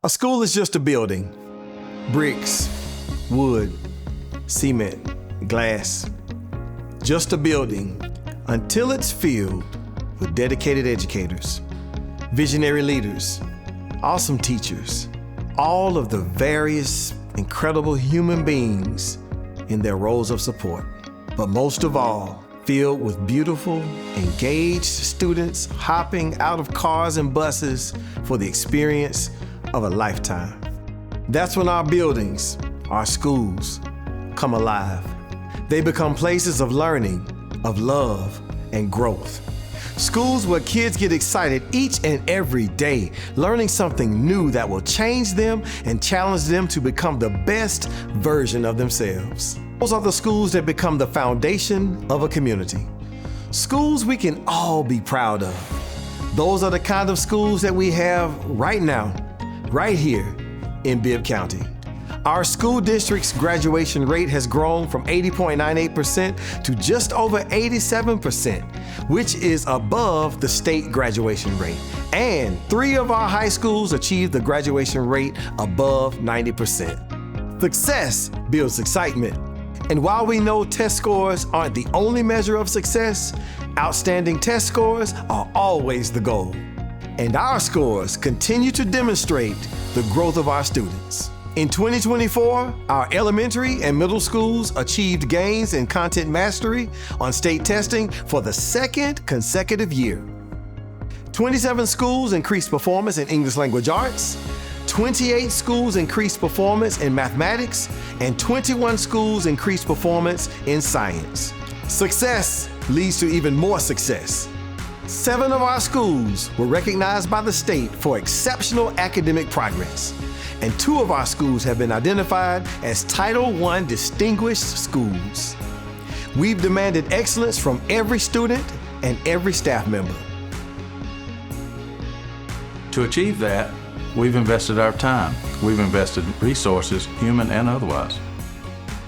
A school is just a building. Bricks, wood, cement, glass. Just a building until it's filled with dedicated educators, visionary leaders, awesome teachers, all of the various incredible human beings in their roles of support. But most of all, filled with beautiful, engaged students hopping out of cars and buses for the experience of a lifetime. That's when our buildings, our schools, come alive. They become places of learning, of love, and growth. Schools where kids get excited each and every day, learning something new that will change them and challenge them to become the best version of themselves. Those are the schools that become the foundation of a community. Schools we can all be proud of. Those are the kind of schools that we have right now, right here in Bibb County. Our school district's graduation rate has grown from 80.98% to just over 87%, which is above the state graduation rate. And 3 of our high schools achieved the graduation rate above 90%. Success builds excitement. And while we know test scores aren't the only measure of success, outstanding test scores are always the goal. And our scores continue to demonstrate the growth of our students. In 2024, our elementary and middle schools achieved gains in content mastery on state testing for the 2nd consecutive year. 27 schools increased performance in English language arts, 28 schools increased performance in mathematics, and 21 schools increased performance in science. Success leads to even more success. 7 of our schools were recognized by the state for exceptional academic progress, and 2 of our schools have been identified as Title I distinguished schools. We've demanded excellence from every student and every staff member. To achieve that, we've invested our time. We've invested resources, human and otherwise.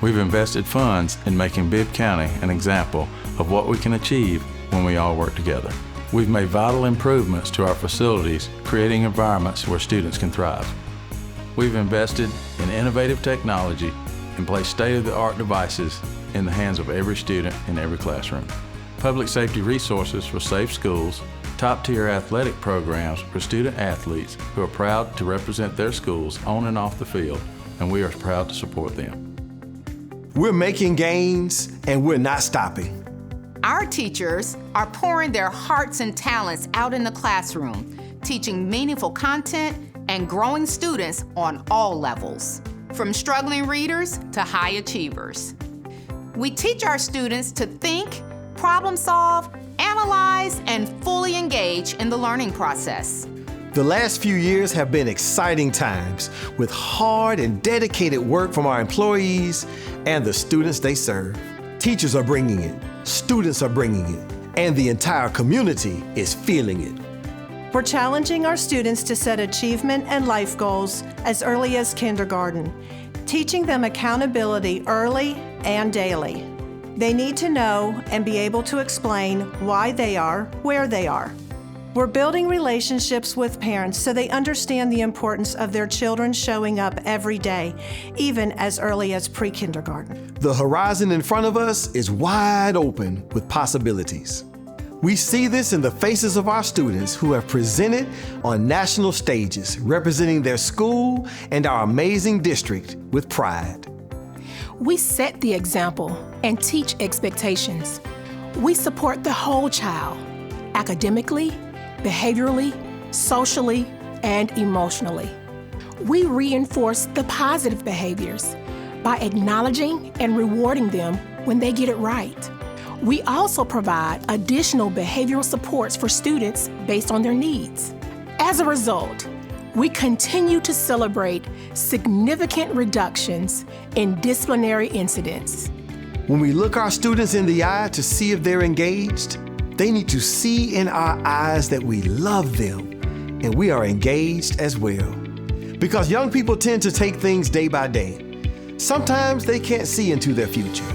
We've invested funds in making Bibb County an example of what we can achieve when we all work together. We've made vital improvements to our facilities, creating environments where students can thrive. We've invested in innovative technology and placed state-of-the-art devices in the hands of every student in every classroom. Public safety resources for safe schools, top-tier athletic programs for student athletes who are proud to represent their schools on and off the field, and we are proud to support them. We're making gains and we're not stopping. Our teachers are pouring their hearts and talents out in the classroom, teaching meaningful content and growing students on all levels, from struggling readers to high achievers. We teach our students to think, problem solve, analyze, and fully engage in the learning process. The last few years have been exciting times with hard and dedicated work from our employees and the students they serve. Teachers are bringing it, students are bringing it, and the entire community is feeling it. We're challenging our students to set achievement and life goals as early as kindergarten, teaching them accountability early and daily. They need to know and be able to explain why they are where they are. We're building relationships with parents so they understand the importance of their children showing up every day, even as early as pre-kindergarten. The horizon in front of us is wide open with possibilities. We see this in the faces of our students who have presented on national stages, representing their school and our amazing district with pride. We set the example and teach expectations. We support the whole child, academically, behaviorally, socially, and emotionally. We reinforce the positive behaviors by acknowledging and rewarding them when they get it right. We also provide additional behavioral supports for students based on their needs. As a result, we continue to celebrate significant reductions in disciplinary incidents. When we look our students in the eye to see if they're engaged, they need to see in our eyes that we love them and we are engaged as well. Because young people tend to take things day by day. Sometimes they can't see into their future.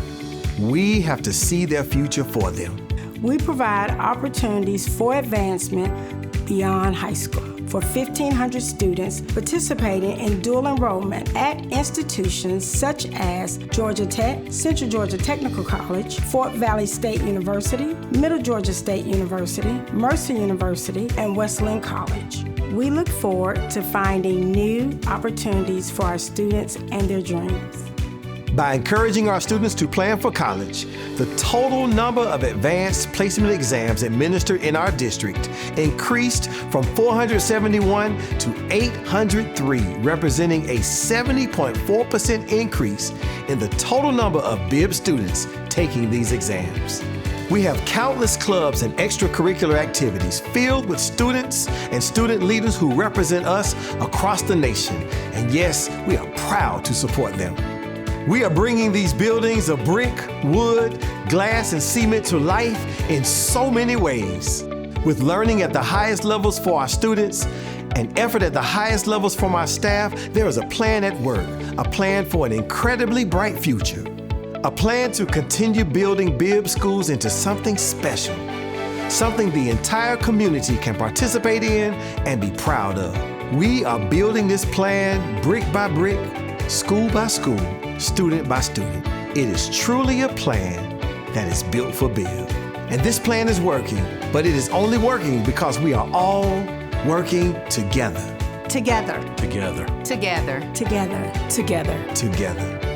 We have to see their future for them. We provide opportunities for advancement beyond high school. for 1,500 students participating in dual enrollment at institutions such as Georgia Tech, Central Georgia Technical College, Fort Valley State University, Middle Georgia State University, Mercer University, and Wesleyan College. We look forward to finding new opportunities for our students and their dreams. By encouraging our students to plan for college, the total number of advanced placement exams administered in our district increased from 471 to 803, representing a 70.4% increase in the total number of Bibb students taking these exams. We have countless clubs and extracurricular activities filled with students and student leaders who represent us across the nation. And yes, we are proud to support them. We are bringing these buildings of brick, wood, glass, and cement to life in so many ways. With learning at the highest levels for our students and effort at the highest levels from our staff, there is a plan at work, a plan for an incredibly bright future, a plan to continue building Bibb schools into something special, something the entire community can participate in and be proud of. We are building this plan brick by brick, school by school, student by student. It is truly a plan that is built for Bibb. And this plan is working, but it is only working because we are all working together. Together. Together. Together. Together. Together. Together.